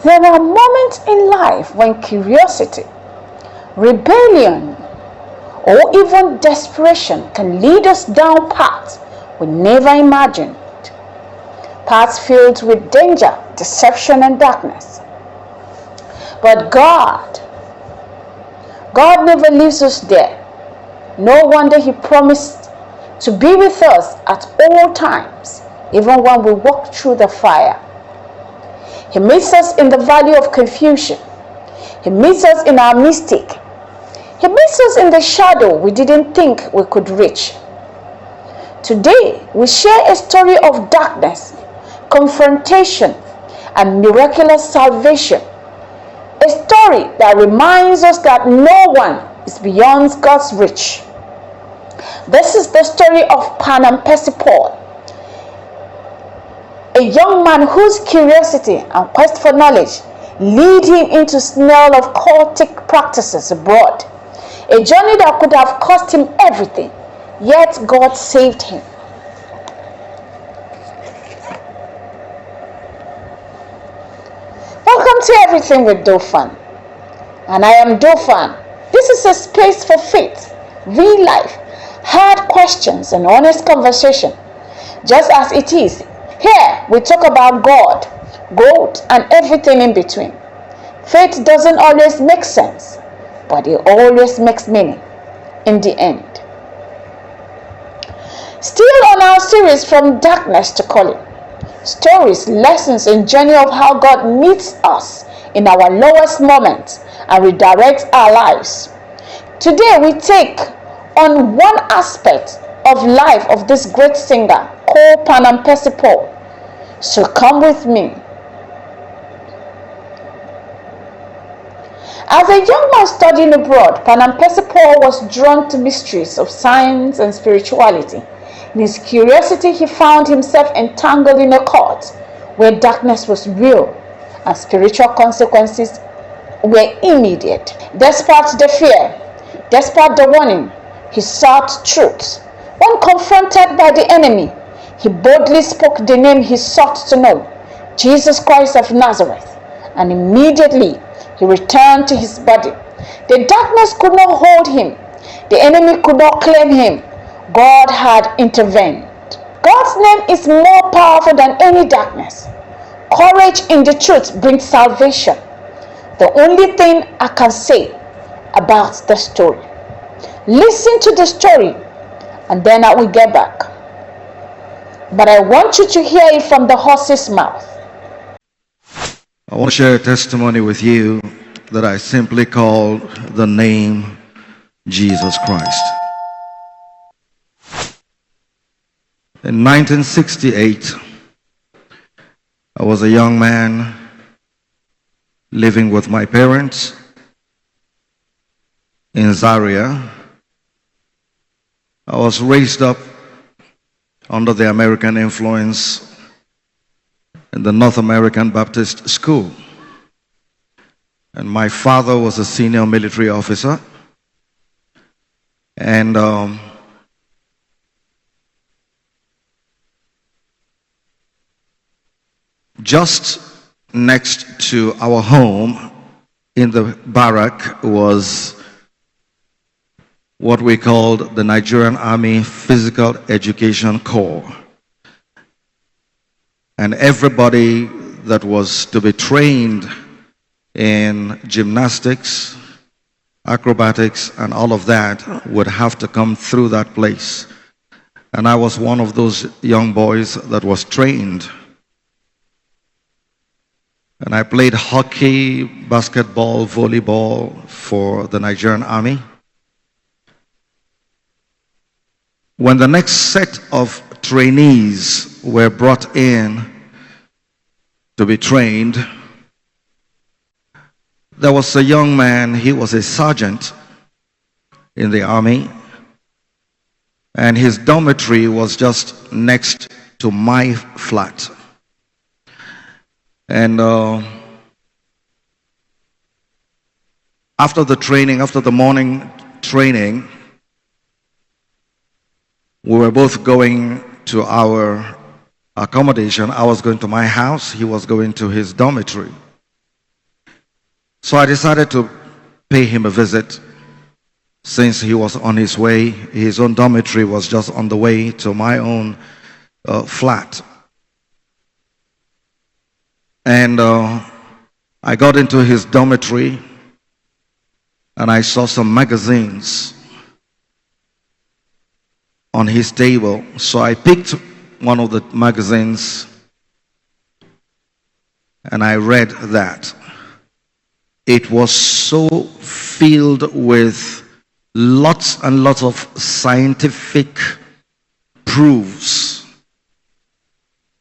There are moments in life when curiosity, rebellion, or even desperation can lead us down paths we never imagined. Paths filled with danger, deception, and darkness. But God never leaves us there. No wonder He promised to be with us at all times, even when we walk through the fire. He meets us in the valley of confusion. He meets us in our mistake. He meets us in the shadow we didn't think we could reach. Today, we share a story of darkness, confrontation, and miraculous salvation. A story that reminds us that no one is beyond God's reach. This is the story of Panam Parcel, a young man whose curiosity and quest for knowledge lead him into a snare of cultic practices abroad. A journey that could have cost him everything, yet God saved him. Welcome to Everything with Dofan, and I am Dofan. This is a space for faith, real life, hard questions, and honest conversation. Just as it is, here we talk about God, growth, and everything in between. Faith doesn't always make sense, but it always makes meaning in the end. Still on our series From Darkness to Calling. Stories, lessons, and journey of how God meets us in our lowest moments and redirects our lives. Today we take on one aspect of life of this great singer called Panam Parcel. So come with me. As a young man studying abroad, Panam Parcel was drawn to mysteries of science and spirituality. In his curiosity, he found himself entangled in a cult where darkness was real and spiritual consequences were immediate. Despite the fear, despite the warning, he sought truth. When confronted by the enemy, he boldly spoke the name he sought to know, Jesus Christ of Nazareth, and immediately he returned to his body. The darkness could not hold him. The enemy could not claim him. God had intervened. God's name is more powerful than any darkness. Courage in the truth brings salvation. The only thing I can say about the story. Listen to the story and then I will get back. But I want you to hear it from the horse's mouth. I want to share a testimony with you that I simply call the name Jesus Christ. In 1968, I was a young man living with my parents in Zaria. I was raised up under the American influence in the North American Baptist School. And my father was a senior military officer. And just next to our home in the barrack was what we called the Nigerian Army Physical Education Corps. And everybody that was to be trained in gymnastics, acrobatics, and all of that would have to come through that place. And I was one of those young boys that was trained. And I played hockey, basketball, volleyball for the Nigerian Army. When the next set of trainees were brought in to be trained, there was a young man, he was a sergeant in the army, and his dormitory was just next to my flat. And after the morning training, we were both going to our accommodation. I was going to my house, he was going to his dormitory. So I decided to pay him a visit since he was on his way. His own dormitory was just on the way to my own flat. And I got into his dormitory and I saw some magazines on his table. So I picked one of the magazines and I read that. It was so filled with lots and lots of scientific proofs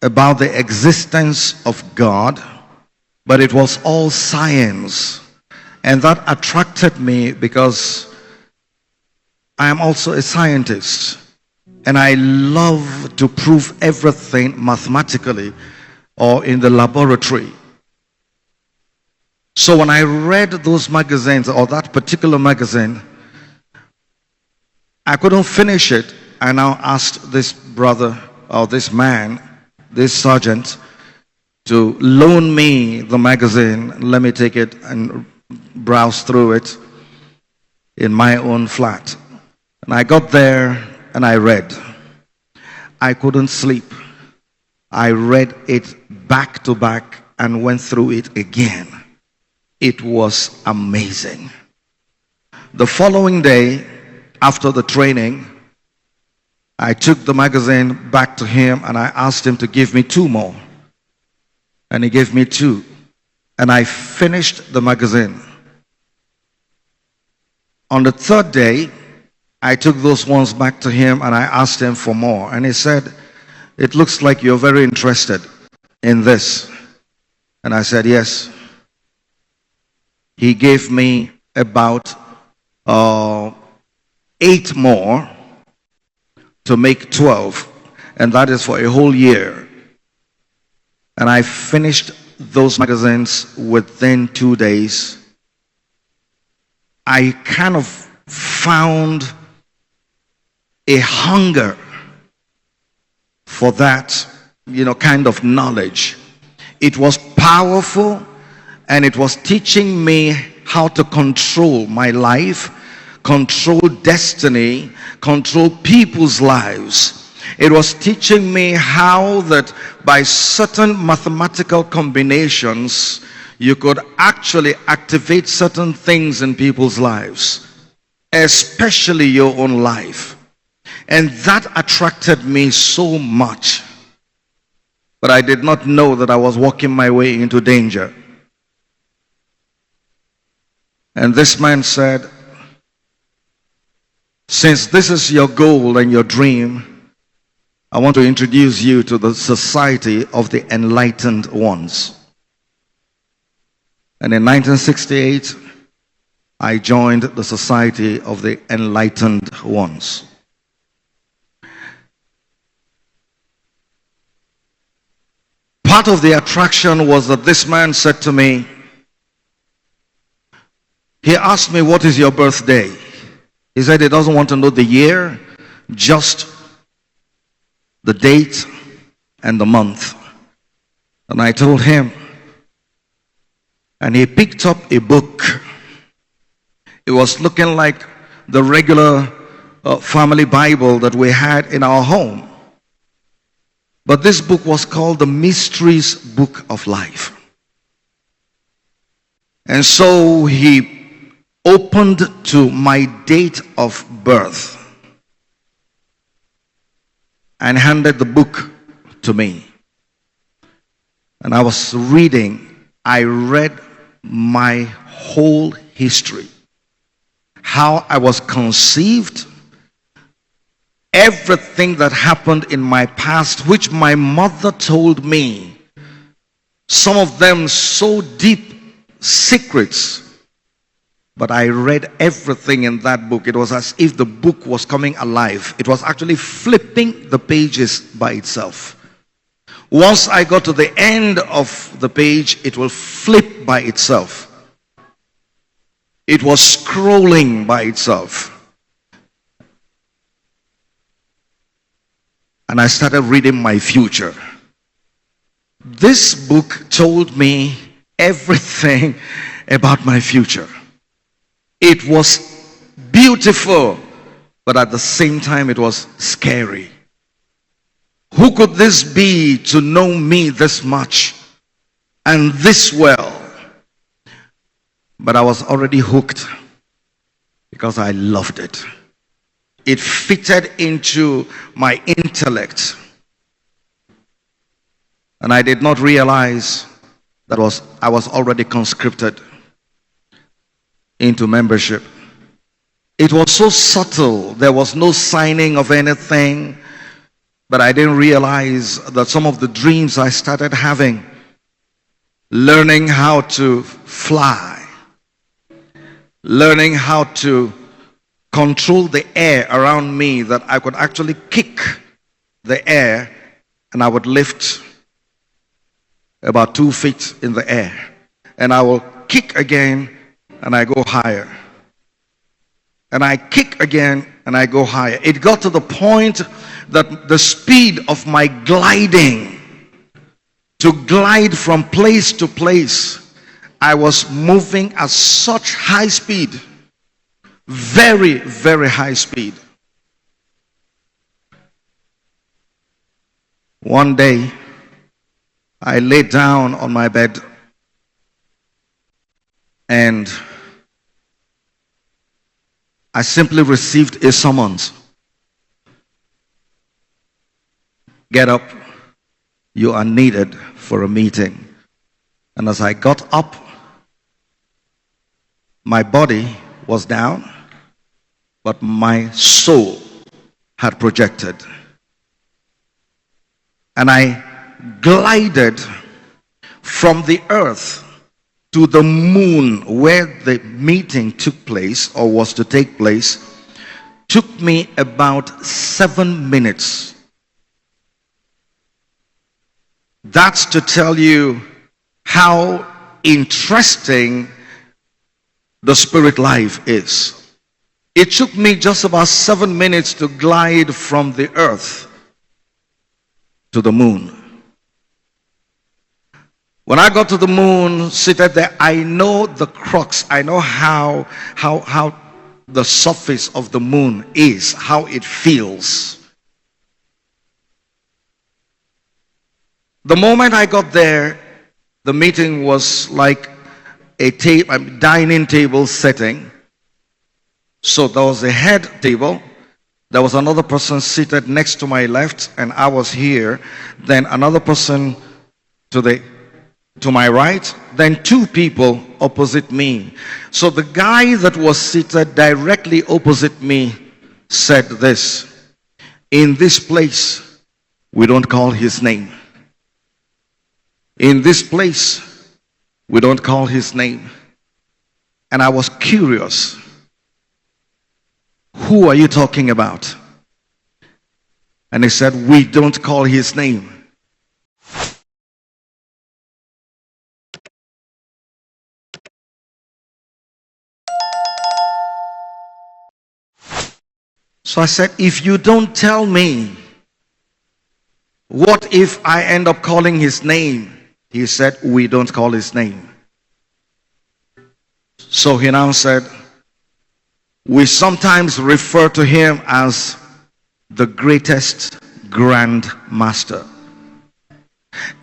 about the existence of God, but it was all science. And that attracted me because I am also a scientist. And I love to prove everything mathematically or in the laboratory. So when I read those magazines, or that particular magazine, I couldn't finish it. I now asked this brother, or this man, this sergeant, to loan me the magazine. Let me take it and browse through it in my own flat. And I got there and I read. I couldn't sleep. I read it back to back and went through it again. It was amazing. The following day, after the training, I took the magazine back to him and I asked him to give me 2 more. And he gave me 2. And I finished the magazine. On the 3rd day, I took those ones back to him and I asked him for more. And he said, "It looks like you're very interested in this." And I said, "Yes." He gave me about 8 more to make 12. And that is for a whole year. And I finished those magazines within 2 days. I kind of found a hunger for that, kind of knowledge. It was powerful and it was teaching me how to control my life, control destiny, control people's lives. It was teaching me how that by certain mathematical combinations, you could actually activate certain things in people's lives, especially your own life. And that attracted me so much. But I did not know that I was walking my way into danger. And this man said, "Since this is your goal and your dream, I want to introduce you to the Society of the Enlightened Ones." And in 1968, I joined the Society of the Enlightened Ones. Part of the attraction was that this man said to me, he asked me, "What is your birthday?" He said he doesn't want to know the year, just the date and the month. And I told him, and he picked up a book. It was looking like the regular family Bible that we had in our home. But this book was called the Mysteries Book of Life. And so he opened to my date of birth and handed the book to me. And I was reading. I read my whole history. How I was conceived. Everything that happened in my past, which my mother told me. Some of them so deep secrets. But I read everything in that book. It was as if the book was coming alive. It was actually flipping the pages by itself. Once I got to the end of the page, it will flip by itself. It was scrolling by itself. And I started reading my future. This book told me everything about my future. It was beautiful, but at the same time it was scary. Who could this be to know me this much and this well? But I was already hooked because I loved it. It fitted into my intellect. And I did not realize that I was already conscripted into membership. It was so subtle. There was no signing of anything. But I didn't realize that some of the dreams I started having, learning how to fly, learning how to control the air around me, that I could actually kick the air and I would lift about 2 feet in the air. And I will kick again and I go higher. And I kick again and I go higher. It got to the point that the speed of my gliding, to glide from place to place, I was moving at such high speed, very, very high speed. One day, I lay down on my bed and I simply received a summons. Get up, you are needed for a meeting. And as I got up, my body was down, but my soul had projected. And I glided from the earth to the moon where the meeting took place, or was to take place. Took me about 7 minutes. That's to tell you how interesting the spirit life is. It took me just about 7 minutes to glide from the earth to the moon. When I got to the moon, seated there, I know the crux. I know how the surface of the moon is, how it feels. The moment I got there, the meeting was like a dining table setting. So there was a head table. There was another person seated next to my left, and I was here. Then another person to my right, then 2 people opposite me. So the guy that was seated directly opposite me said this: in this place, we don't call his name. In this place, we don't call his name. And I was curious. Who are you talking about? And he said, we don't call his name. So I said, if you don't tell me, what if I end up calling his name? He said, we don't call his name. So he now said, we sometimes refer to him as the greatest Grand Master.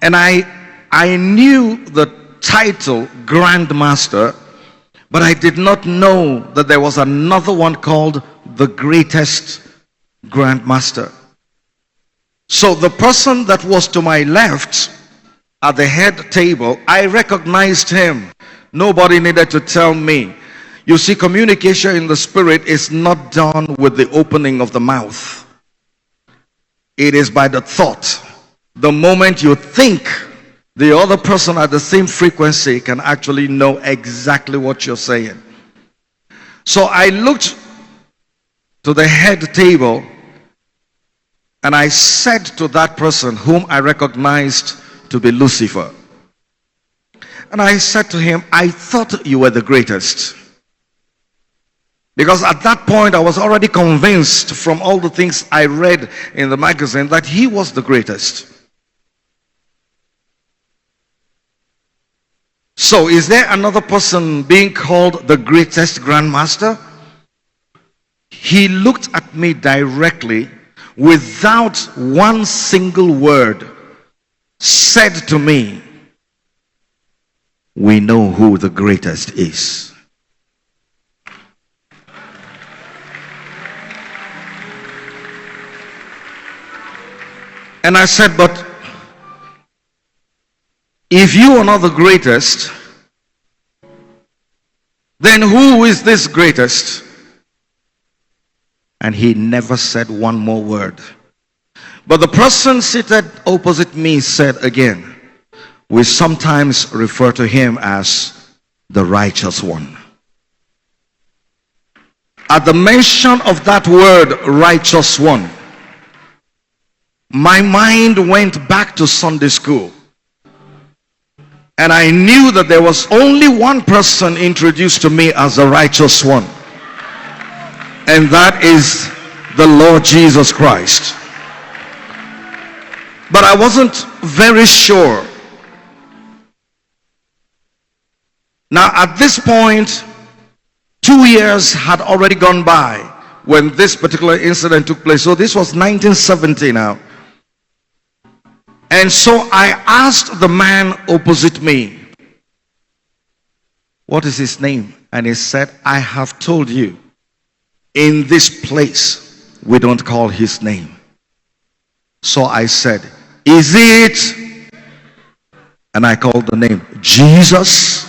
And I knew the title Grand Master, but I did not know that there was another one called the greatest Grand Master. So the person that was to my left at the head table, I recognized him. Nobody needed to tell me. You see, communication in the spirit is not done with the opening of the mouth. It is by the thought. The moment you think, the other person at the same frequency can actually know exactly what you're saying. So I looked to the head table and I said to that person whom I recognized to be Lucifer, and I said to him, I thought you were the greatest. Because at that point I was already convinced from all the things I read in the magazine that he was the greatest. So, is there another person being called the greatest grandmaster? He looked at me directly without one single word, said to me, "We know who the greatest is." And I said, "But if you are not the greatest, then who is this greatest?" And he never said one more word. But the person seated opposite me said again, "We sometimes refer to him as the righteous one." At the mention of that word, righteous one, my mind went back to Sunday school. And I knew that there was only one person introduced to me as the righteous one. And that is the Lord Jesus Christ. But I wasn't very sure. Now at this point, 2 years had already gone by when this particular incident took place. So this was 1970 now. And so I asked the man opposite me, "What is his name?" And he said, "I have told you, in this place, we don't call his name." So I said, "Is it?" And I called the name, "Jesus."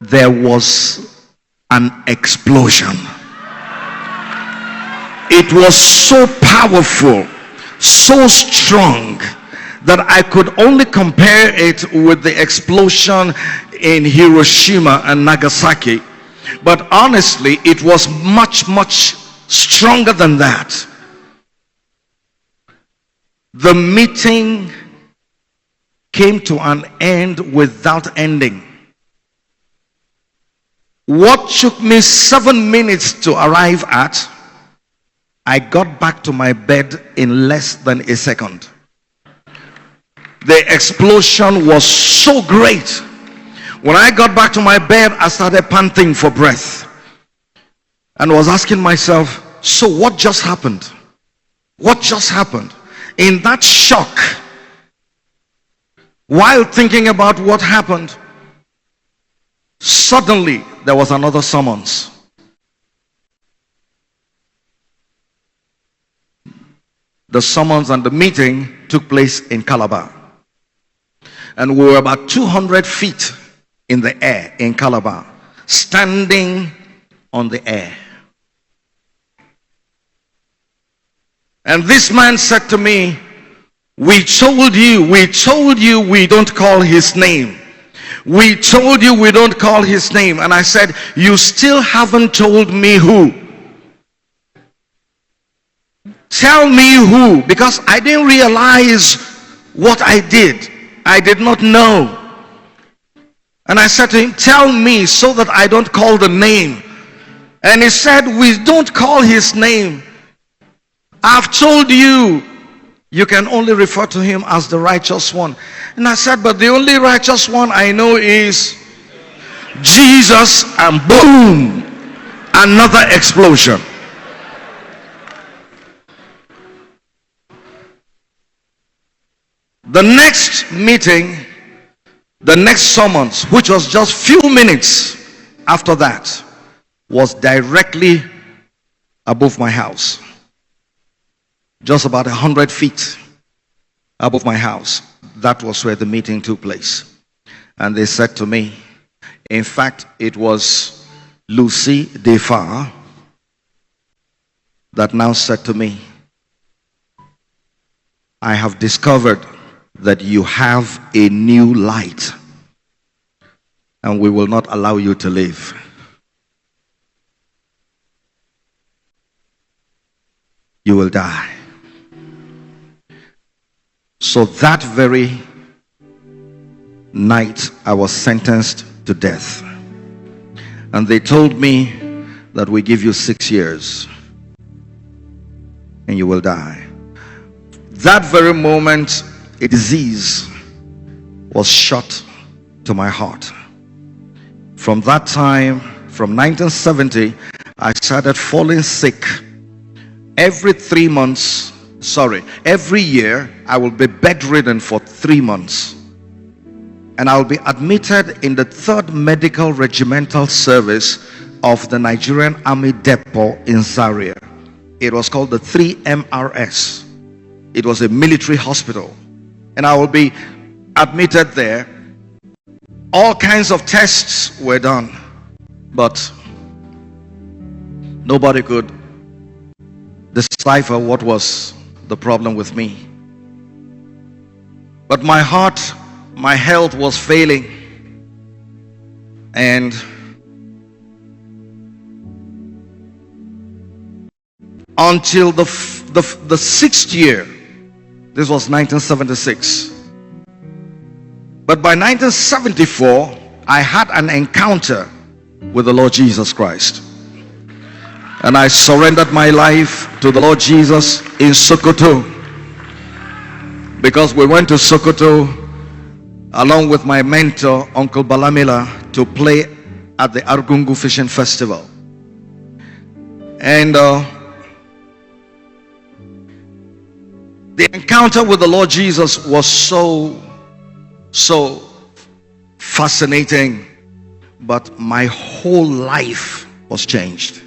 There was an explosion. It was so powerful, so strong, that I could only compare it with the explosion in Hiroshima and Nagasaki. But honestly, it was much, much stronger than that. The meeting came to an end without ending. What took me 7 minutes to arrive at, I got back to my bed in less than a second. The explosion was so great. When I got back to my bed, I started panting for breath and was asking myself, so what just happened? What just happened? In that shock, while thinking about what happened, suddenly there was another summons. The summons and the meeting took place in Calabar. And we were about 200 feet in the air in Calabar, standing on the air. And this man said to me, we told you we don't call his name. We told you we don't call his name." And I said, "You still haven't told me who. Tell me who, because I didn't realize what I did. I did not know." And I said to him, "Tell me so that I don't call the name." And he said, "We don't call his name. I've told you, you can only refer to him as the righteous one." And I said, "But the only righteous one I know is Jesus." And boom, another explosion. The next meeting, the next summons, which was just few minutes after that, was directly above my house. Just about 100 feet above my house. That was where the meeting took place. And they said to me, in fact, it was Lucy Defar that now said to me, "I have discovered that you have a new light, and we will not allow you to live. You will die." So that very night, I was sentenced to death. And they told me that we give you 6 years and you will die. That very moment, a disease was shot to my heart. From that time, from 1970, I started falling sick. Every year, I will be bedridden for 3 months. And I will be admitted in the 3rd Medical Regimental Service of the Nigerian Army Depot in Zaria. It was called the 3MRS. It was a military hospital. And I will be admitted there. All kinds of tests were done, but nobody could decipher what was the problem with me. But my heart, my health was failing, and until the 6th year, this was 1976. But by 1974, I had an encounter with the Lord Jesus Christ. And I surrendered my life to the Lord Jesus in Sokoto. Because we went to Sokoto along with my mentor, Uncle Balamila, to play at the Argungu Fishing Festival. And the encounter with the Lord Jesus was so fascinating, but my whole life was changed.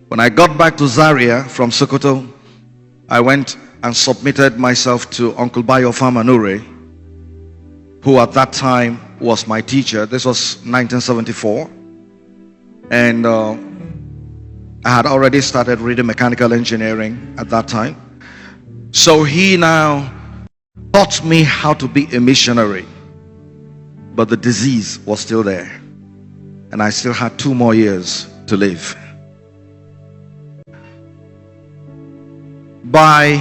When I got back to Zaria from Sokoto, I went and submitted myself to Uncle Bayo Famanure, who at that time was my teacher. This was 1974, and I had already started reading mechanical engineering at that time. So he now taught me how to be a missionary, but the disease was still there, and I still had 2 more years to live. By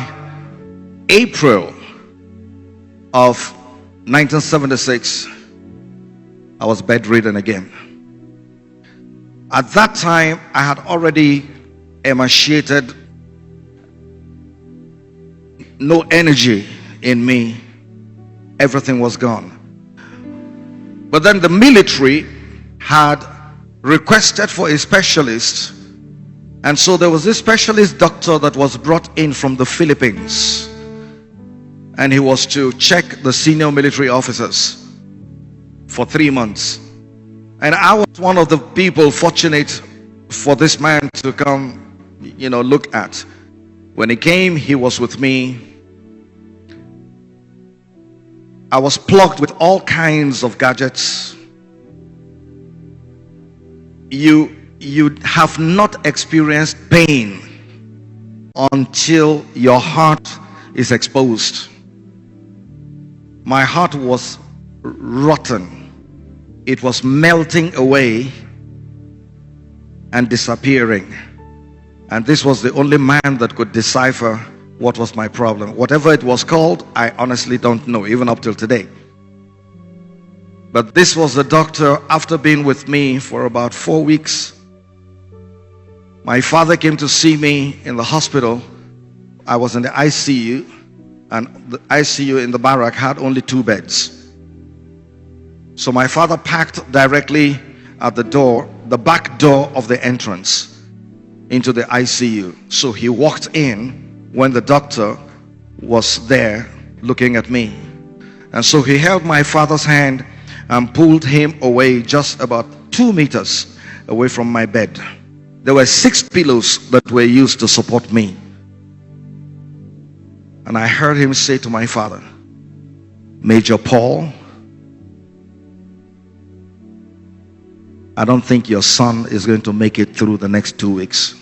April of 1976, I was bedridden again. At that time, I had already emaciated, no energy in me. Everything was gone. But then the military had requested for a specialist, and so there was this specialist doctor that was brought in from the Philippines, and he was to check the senior military officers for 3 months. And I was one of the people fortunate for this man to come, look at. When he came, he was with me. I was plugged with all kinds of gadgets. You have not experienced pain until your heart is exposed. My heart was rotten. It was melting away and disappearing. And this was the only man that could decipher what was my problem. Whatever it was called, I honestly don't know, even up till today. But this was the doctor. After being with me for about 4 weeks, my father came to see me in the hospital. I was in the ICU, and the ICU in the barrack had only 2 beds. So my father parked directly at the door, the back door of the entrance into the ICU. So he walked in when the doctor was there looking at me. And so he held my father's hand and pulled him away just about 2 meters away from my bed. There were 6 pillows that were used to support me. And I heard him say to my father, "Major Paul, I don't think your son is going to make it through the next 2 weeks.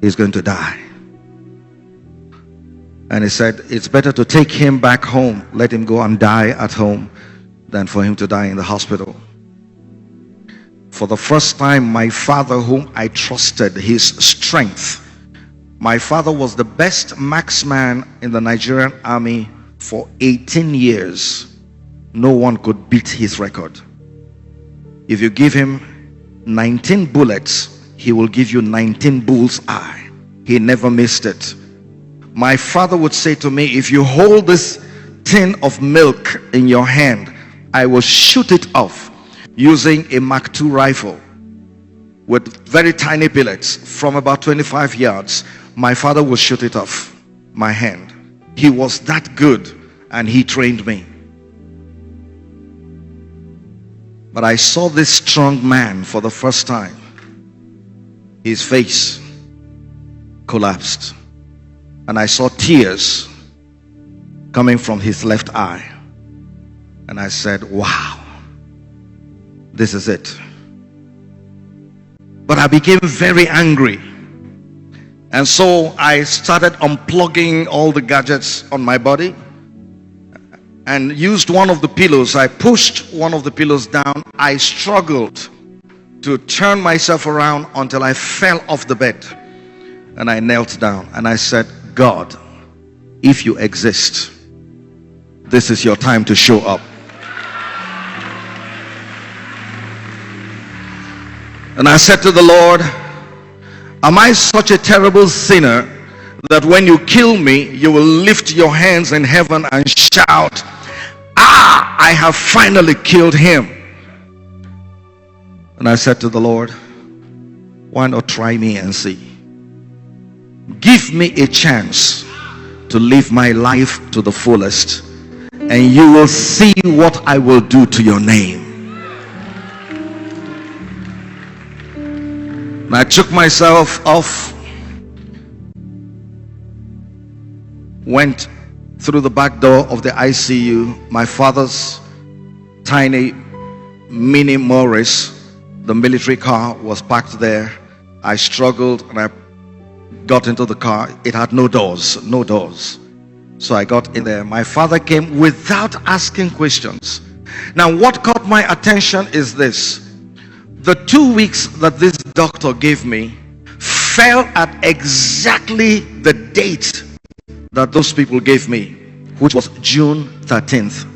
He's going to die." And he said, "It's better to take him back home, let him go and die at home, than for him to die in the hospital." For the first time, my father, whom I trusted, his strength. My father was the best marksman in the Nigerian army for 18 years. No one could beat his record. If you give him 19 bullets, he will give you 19 bull's eye. He never missed it. My father would say to me, "If you hold this tin of milk in your hand I will shoot it off using a Mark II rifle with very tiny pellets from about 25 yards. My father will shoot it off my hand. He was that good, and he trained me. But I saw this strong man for the first time. His face collapsed, and I saw tears coming from his left eye. And I said, wow, this is it. But I became very angry. And so I started unplugging all the gadgets on my body and used one of the pillows. I pushed one of the pillows down. I struggled to turn myself around until I fell off the bed. And I knelt down and I said, God, if you exist, this is your time to show up. And I said to the Lord, am I such a terrible sinner that when you kill me, you will lift your hands in heaven and shout, ah, I have finally killed him? And I said to the Lord, why not try me and see? Give me a chance to live my life to the fullest, and you will see what I will do to your name. And I took myself off, went through the back door of the ICU. My father's tiny mini Morris, the military car, was parked there. I struggled and I got into the car. It had no doors. So I got in there. My father came without asking questions. Now what caught my attention is this. The 2 weeks that this doctor gave me fell at exactly the date that those people gave me, which was June 13th.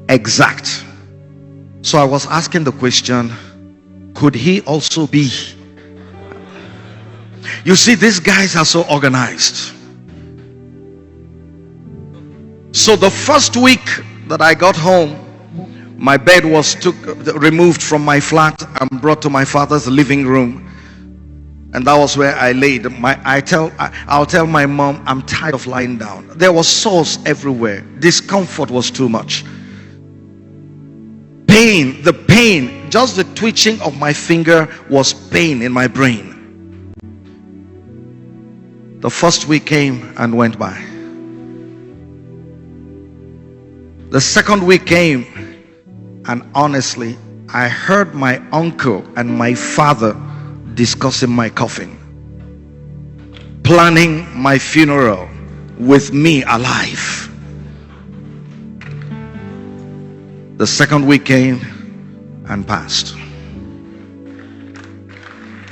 Exact. So I was asking the question, could he also be? You see, these guys are so organized. So the first week that I got home, my bed was removed from my flat and brought to my father's living room, and that was where I laid. I'll tell my mom, I'm tired of lying down. There was sores everywhere. Discomfort was too much. Pain, the pain, just the twitching of my finger was pain in my brain. The first week came and went by. The second week came, and honestly, I heard my uncle and my father discussing my coffin, planning my funeral with me alive. The second week came and passed.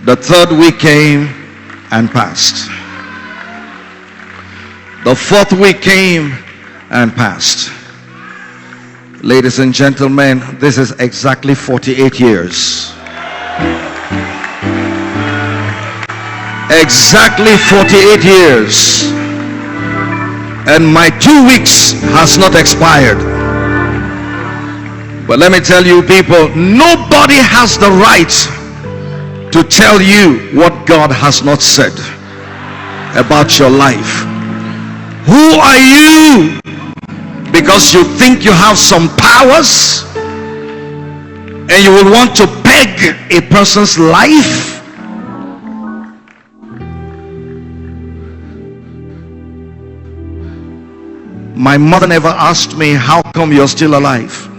The third week came and passed. The fourth week came and passed. Ladies and gentlemen, this is exactly 48 years. Exactly 48 years. And my 2 weeks has not expired. But let me tell you people, nobody has the right to tell you what God has not said about your life. Who are you? Because you think you have some powers and you will want to peg a person's life? My mother never asked me, how come you're still alive?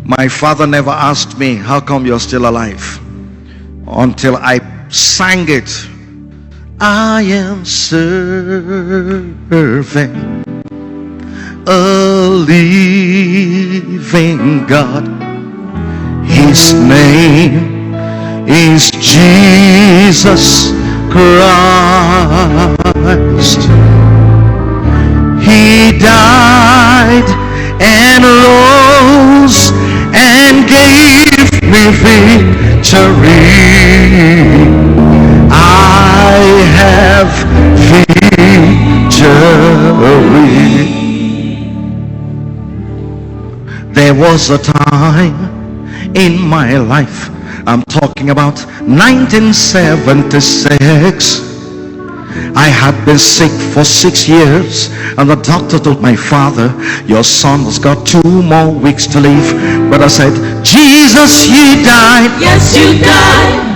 My father never asked me, how come you're still alive? Until I sang it. I am serving a living God. His name is Jesus Christ. He died and rose and gave me victory. I have victory. was a time in my life, I'm talking about 1976. I had been sick for 6 years, and the doctor told my father, your son has got 2 more weeks to live. But I said, Jesus, you died. Yes, you died.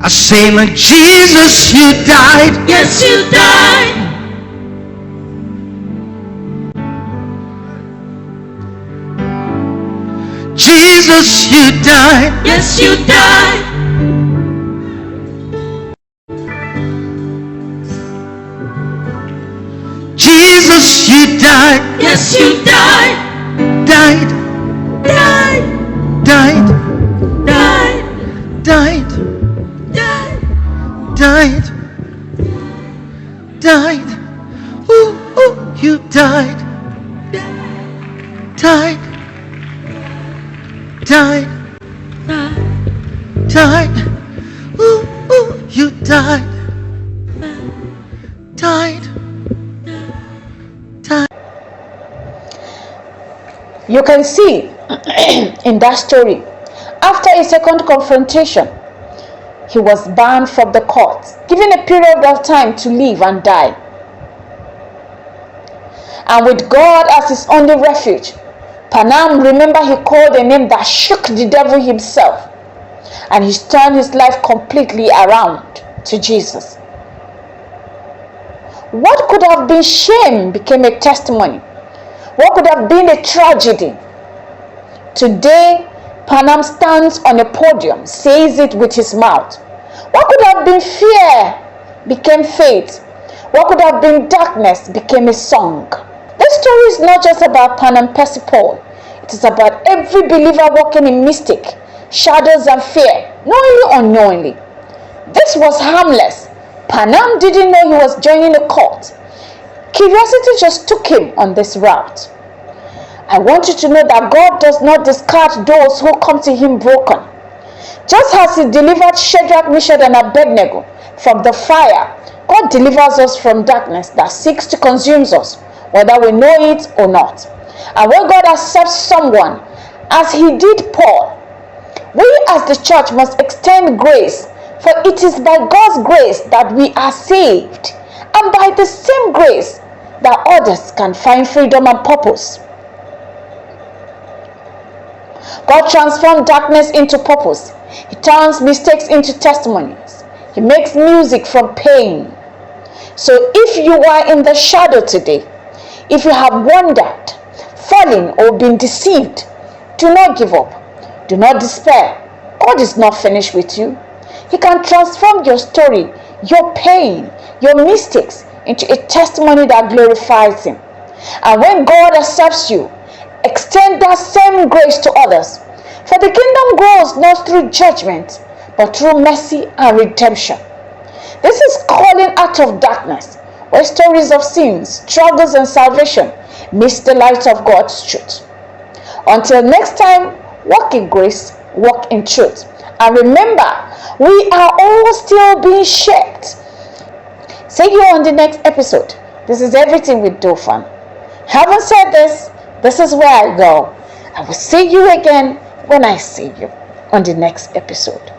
I say, like, Jesus, you died. Yes, you died. Jesus, you died. Yes, you died. Jesus, you died. Yes, you died. Died. Died. Died. Died. Died. Died. Died. Died. Ooh, ooh, you died. Died. Died. Died. Ooh, ooh, you died. Died. Died. You can see in that story, after a second confrontation, he was banned from the court, given a period of time to live and die. And with God as his only refuge, Panam, remember, he called a name that shook the devil himself, and he turned his life completely around to Jesus. What could have been shame became a testimony. What could have been a tragedy? Today, Panam stands on a podium, says it with his mouth. What could have been fear became faith. What could have been darkness became a song. This story is not just about Panam Parcel. It is about every believer walking in mystic, shadows and fear, knowingly or unknowingly. This was harmless. Panam didn't know he was joining a cult. Curiosity just took him on this route. I want you to know that God does not discard those who come to him broken. Just as he delivered Shadrach, Meshach, and Abednego from the fire, God delivers us from darkness that seeks to consume us, whether we know it or not. And when God accepts someone, as he did Paul, we as the church must extend grace, for it is by God's grace that we are saved, and by the same grace that others can find freedom and purpose. God transforms darkness into purpose. He turns mistakes into testimonies. He makes music from pain. So if you are in the shadow today, if you have wandered, fallen, or been deceived, do not give up. Do not despair. God is not finished with you. He can transform your story, your pain, your mistakes into a testimony that glorifies him. And when God accepts you, extend that same grace to others. For the kingdom grows not through judgment, but through mercy and redemption. This is calling out of darkness, where stories of sins, struggles, and salvation miss the light of God's truth. Until next time, walk in grace, walk in truth. And remember, we are all still being shaped. See you on the next episode. This is Everything with Dofan. Having said this, this is where I go. I will see you again when I see you on the next episode.